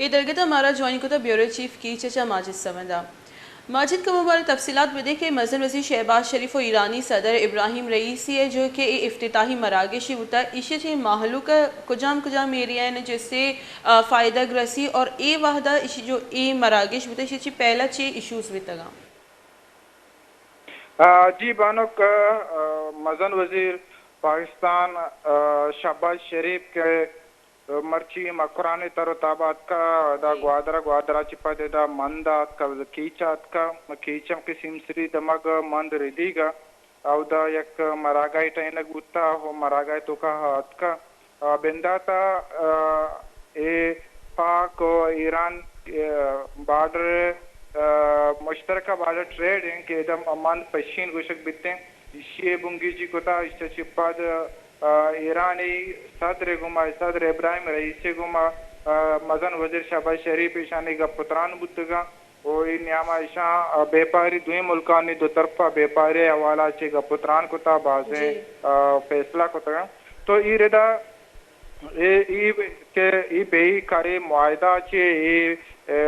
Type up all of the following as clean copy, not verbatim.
इधर हमारा ज्वाइन को ब्यूरो चीफ की चचा माजिद समंदा माजिद का मुबारक तफसीलात में देखे मजन वजी शहबाज शरीफ और ईरानी सदर इब्राहिम रईसी है जो कि इफ्तिताही मरागशी होता इशे महलू का कुजाम कुजाम एरिया है जिससे फ़ायदा ग्रसी और ए वाहदा जो ए मरागश होता है पहला चे इशूज़ वितगा जी बानुक मजन वजीर पाकिस्तान शहबाज शरीफ के मर्ची मकुरानी तरोताबाद का दा ग्वादरा चिपा दे दा मंदा का कीचात का कीचम की सिमसरी दमग मंद रिदीगा और दा एक मरागाई टाइम गुत्ता हो मरागाई तो का हाथ का बिंदाता ए पाक और ईरान बॉर्डर मुश्तरका बॉर्डर ट्रेड हैं कि एकदम अमान पश्चिम गुशक बिते इशे बुंगी जी कोता इश्ते चिपाद ईरानी सदर इब्राहिम रईसे गुमा मजन वजीर शहबाज शरीफ ईशानी का पुत्रान बुद्धगा और इन यामा ईशा व्यापारी दुई मुल्कानी दो तरफा व्यापारी हवाला चे का पुत्रान कोता बाजे फैसला कोता तो ई रेदा ई बेई करे मुआयदा चे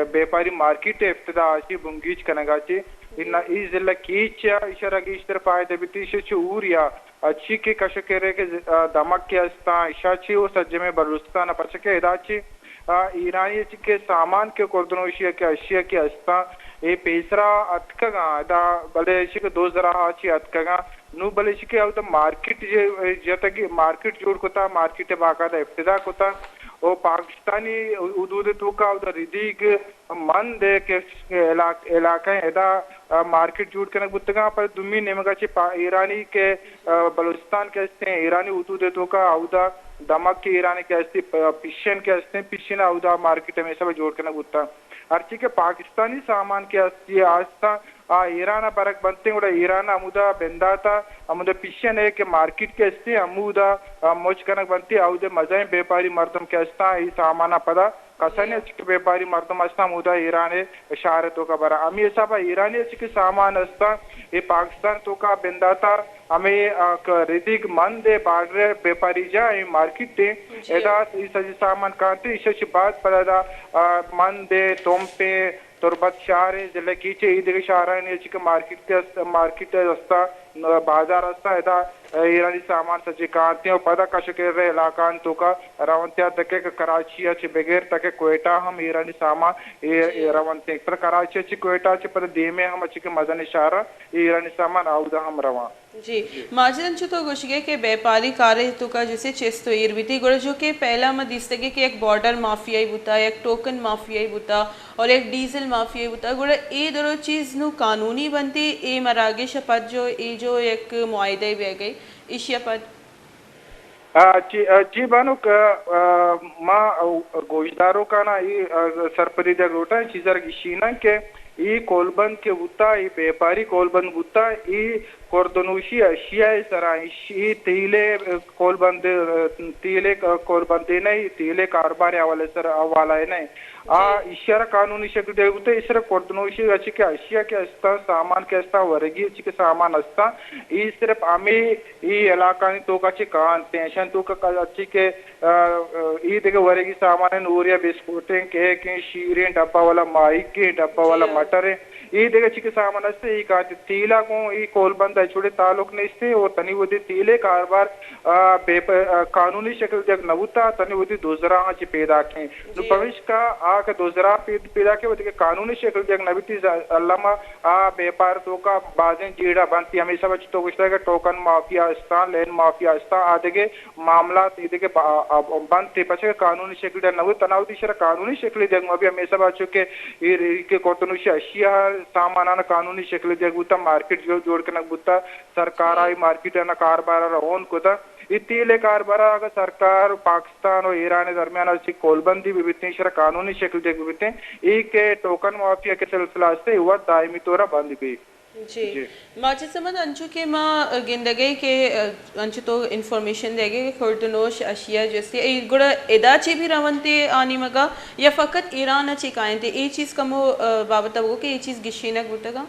व्यापारी मार्केट इफ्तिदा ची बुंगीच कनगाची इन ई जिला कीचा इशारा की इस तरफ आए देविती से ऊरिया अच्छी के कशकेरे के दमक के अस्ता इशाची और सज्जे में बलुस्तान पचके इदाची ईरानी के सामान के कोर्दनोशिया के अशिया के अस्ता ए पेसरा अतकगा दा बले इसी के 2000 आची अतकगा नु बले इसी के अब तो मार्केट जैसे कि मार्केट जोड़ कोता मार्केट बाकायदा इफ्तिदा कोता और पाकिस्तानी उदूद तो का उधर रिदीग मन दे के इलाके एदा मार्केट जूट के गुत्तगा पर दुमी नेमगा चे ईरानी के बलूचिस्तान के अस्ते ईरानी उदूद तो का उदा दमक के ईरानी के अस्ते पिशन के अस्ते पिशन उदा मार्केट में सब जोड़ के गुत्ता अर्ची के पाकिस्तानी सामान के अस्ते आस्था ईरान बरक बनते ईरान अमुदा बेंदाता अमुदा पिशन है के मार्केट के अस्ते अमुदा मोच कनक बनती अउदे मजाए व्यापारी मर्दम के अस्ता ई सामाना पदा कसने चिक व्यापारी मर्दम अस्ता मुदा ईरान इशारतों का बरा अमी ऐसा ईरानी चिक सामान अस्ता ये पाकिस्तान तो का बेंदाता हमें रिदिक मन दे बाडरे व्यापारी जा मार्केट दे एदा ई सजी सामान कांते इसे बात पदा मन दे तोमपे तुरबत शहर है जिले कीचे ईद के शहर है चिक मार्केट अस्ता बाजार अस्ता एदा ईरानी सामान सच्ची कांते और पदा कशके रे इलाकान तो का रवंत्या तके कराची अच्छे बगैर तके कोयटा हम ईरानी सामान रवंते पर कराची अच्छी कोयटा अच्छे पर देमे हम अच्छी के मजन इशारा ईरानी सामान आउदा हम रवा जी माजिदन तो गुशगे के व्यापारी कार्य तो का जैसे चेस्तो इरविती गोड़ जो के पहला मदिस्तगे के एक बॉर्डर माफियाई बुता एक टोकन माफियाई बुता और एक डीजल माफियाई बुता गोड़ ए दोनों चीज नु कानूनी बनती ए मरागे शपथ जो एक मुआयदे भी गई इस शपथ जी बानो का माँ गोश्तदारों का ना ये सरपरी जग रोटा है चीज़र गिशीना के ये कोलबंद के बुता ये व्यापारी कोलबंद बुता ये कोर्दनूशी अशिया सरा ये तीले कोलबंद नहीं तीले कारोबार हवाले सर हवाला है नहीं इशारा कानूनी शक्ल देते इशारा कोर्दनूशी अच्छी के अशिया के अस्ता सामान के अस्ता वर्गी अच्छी के सामान अस्ता ये सिर्फ आमी ये इलाका तो का ची कान टेंशन तो का अच्छी के ये देखे वर्गी सामान नूरिया बिस्कुटें केक शीरें डब्बा वाला माइक के डब्बा वाला मटर है ये देखे चिके सामान अस्ते ये काटे तीला को ये कोलबंद छोटे तालुक ने इससे और तनी वो तीले कारोबार कानूनी शक्ल जग नवुता तनी वो 2000 ची पैदा के तो भविष्य का आके 2000 पैदा के वो कानूनी शक्ल जग नविती अल्लामा व्यापार तो का बाजें जीड़ा बनती हमेशा बच तो कुछ तरह टोकन माफिया अस्ता लेन माफिया अस्ता आदि के मामला इधर के बनते पचे कानूनी शक्ल जग नवुत तनाव दिशा कानूनी शक्ल जग में भी हमेशा बच्चों के कोतनुशी अशिया सामान कानूनी शक्ल जग बुता मार्केट जोड़ के नक बुता सरकार आई मार्केट ना कारोबार ओन कोता इतीले कारोबार अगर सरकार पाकिस्तान और ईरान दरमियान अच्छी कोलबंदी विभिन्न कानूनी शक्ल जग विभिन्न एक टोकन माफिया के सिलसिला से हुआ दायमी तौर बंद गई जी माचिद समझ अंचु के माँ गिंदगी के अंचु तो इन्फॉर्मेशन देगे कि खुर्दनोश अशिया जैसे गुड़ा इदाची भी रवंते आनी मगा या फ़कत ईरान अच्छी कायन थे ये चीज़ कमो बाबत वो कि ये चीज़ गिशीनक बुतगा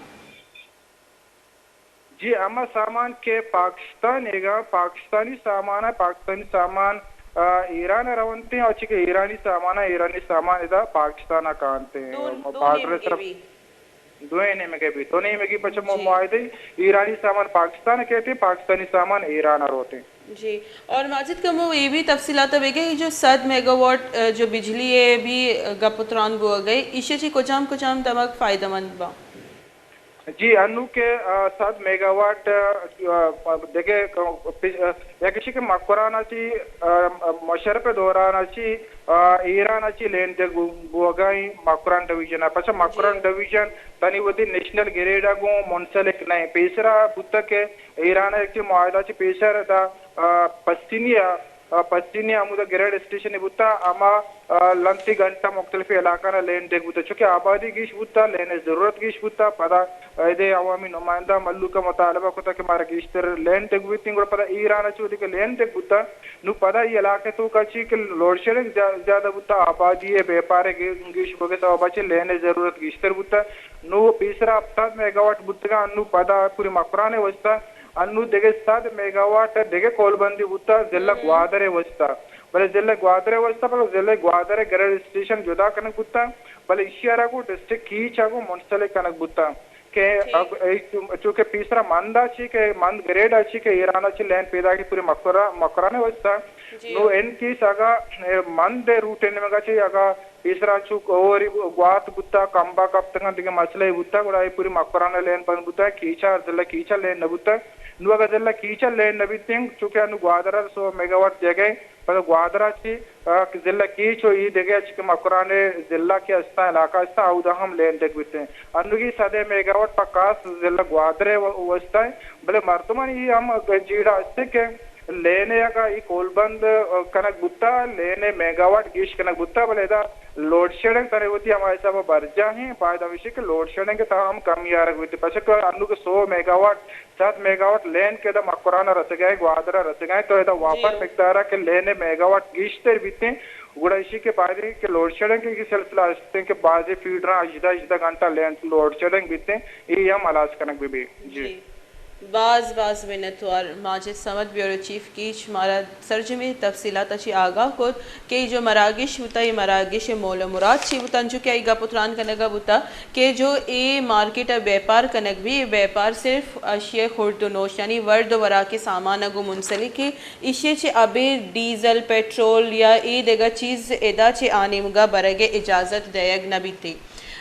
जी अमा सामान के पाकिस्तान पाकिस्तानी सामान है पाकिस्तानी सामान ईरान रवंते अच्छी के ईरानी सामान इधर पाकिस्तान कांते बार्डर तरफ दुए में के भी तो नहीं में की पश्चिम मुआहदे ईरानी सामान पाकिस्तान कहते हैं, पाकिस्तानी सामान ईरान होते हैं जी। और माजिद का वो ये भी तफसीलात है कि जो 7 मेगावाट जो बिजली है भी गपुत्रान बुआ गई इसे कुचाम तमक फायदेमंद बा जी अनु के 7 मेगावाट देखे या किसी के मकरान अच्छी मशर पे दौरान अच्छी ईरान अच्छी लेन दे बुआगाई मकरान डिवीजन है पचा मकरान डिवीजन तनी वती नेशनल ग्रेड आगो मुंसलिक नहीं पेसरा बुत्ता के ईरान एक मुआहदा ची पेसर दा पश्चिमी आमुदा ग्रेड स्टेशन बुत्ता आमा लंती घंटा मुख्तलिफ इलाका लेन देख बुत्ता चूंकि आबादी की बुत्ता लेने जरूरत की बुत्ता पता इधे अवामी नुमाइंदा मल्लू का मुतालबा को कि मारा गिश्तर लेन देख बुत्ती को पता ईरान चूदी के लेन देख बुत्ता नु पता ये इलाके तो कची के लोड शेडिंग ज्यादा बुत्ता आबादी है व्यापार गिश बगे तो बचे लेने जरूरत गिश्तर बुत्ता नु तीसरा 7 मेगावाट बुत्ता अनु पता पूरी मकराने वस्ता अनु देगे 7 मेगावाट देगे कोलबंदी बुत्ता जिला ग्वादरे वस्ता भले जिले ग्वादरे वस्ता पर जिले ग्वादरे ग्रेड स्टेशन जुदा कनक बुत्ता भले इशियारा को डिस्ट्रिक्ट कीच आगो मुंसले कनक बुत्ता के चूंकि तीसरा मंद अच्छी के मंद ग्रेड अच्छी के ईरान अच्छी लैंड पैदा की पूरी मकराने वस्ता नो एन की सागा मंद रूट एन में गचे आगा तीसरा चूक और ग्वात बुत्ता कंबा कप्तंगा दिगे मसले बुत्ता गुड़ा पूरी मकराने लैंड पन बुत्ता कीचा जिला कीचा लैंड बुत्ता नुआगा जिला कीचा लैंड नबितिंग चूंकि अनु ग्वादरा 100 मेगावाट जगह पर ग्वादरा ची जिला कीचो ई देगे अच्छी मकराने जिला के अस्ता इलाका अस्ता आउदा हम लैंड देख बिते अनु की 7 मेगावाट पकास जिला ग्वादरे वस्ता है भले मर्तमान ये हम जीड़ा अस्ते के लेने का ई कोलबंद कनक बुत्ता लेने मेगावाट गिश कनक बुत्ता भले दा लोड शेडिंग करे होती हमारे सब बर्जा है फायदा विषय के लोड शेडिंग के तमाम कम यार होती पछक अनु के 100 मेगावाट 7 मेगावाट लेन के दा मकराना रस गए ग्वादरा रस गए तो इधर वापर मिकदारा के लेने मेगावाट गिश तेर बीते गुड़ाइशी के फायदे के लोड शेडिंग के सिलसिला अस्ते के बाजे फीड रहा अजदा घंटा लेन लोड शेडिंग बीते ये हम अलाज कनक भी जी बाज मिनतवार माजिद समद ब्यूरो चीफ कीच मारा सरजमी तफसीलात अच्छी आगाह को कि जो मरागिश होता है मरागिश मोल मुराद छी बुता जो क्या इगा पुत्रान कनगा बुता कि जो ए मार्केट व्यापार कनक भी व्यापार सिर्फ अशिया खुर्द नोश यानी वर्द वरा के सामान अगो मुंसली के इशे चे अबे डीजल पेट्रोल या ए देगा चीज़ एदा चे आने मुगा बरगे इजाज़त दयग न बीती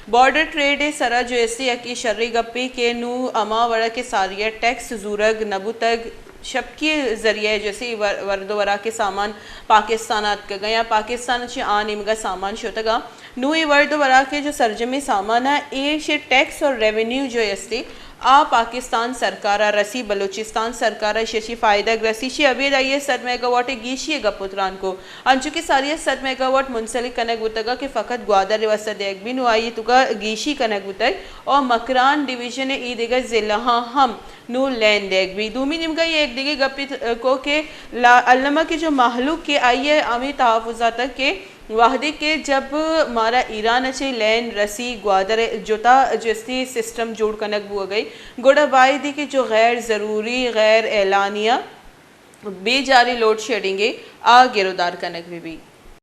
बॉर्डर ट्रेड सरा जो ऐसी अकी शर्री गप्पी के नू अमावड़ा के सारिया टैक्स जूरग नबुतग शब के ज़रिए जैसे वर्दोवरा के सामान पाकिस्तान गया पाकिस्तान से आन इमगा सामान शोतगा नू ये वर्दोवरा के जो सरजमी सामान है ये शे टैक्स और रेवेन्यू जो ऐसी आ पाकिस्तान सरकारा रसी बलूचिस्तान सरकारा शशि फ़ायदा रसी शे अभी ये 7 मेगावाट गीशी गपुत्रान को अंचु के सारी 7 मेगावाट मुंसलिक कनक बुतगा के फ़कत ग्वादर वसद एक भी नुआई तुका गीशी कनक बुतग और मकरान डिवीजन ई दिगा ज़िला हम नू लैंड देख भी दूमी निमगा ये एक दिगे गपी को के अल्लमा के जो महलूक के आइए आमी तहफ़ुज़ा तक के वाहदे के जब मारा ईरान अच्छे लैन रसी ग्वादर जोता जैसी सिस्टम जोड़ कनक बुआ गई गोड़ा वायदे के जो गैर ज़रूरी गैर एलानिया बेजारी लोड शेडिंगे आ गिरदार कनक भी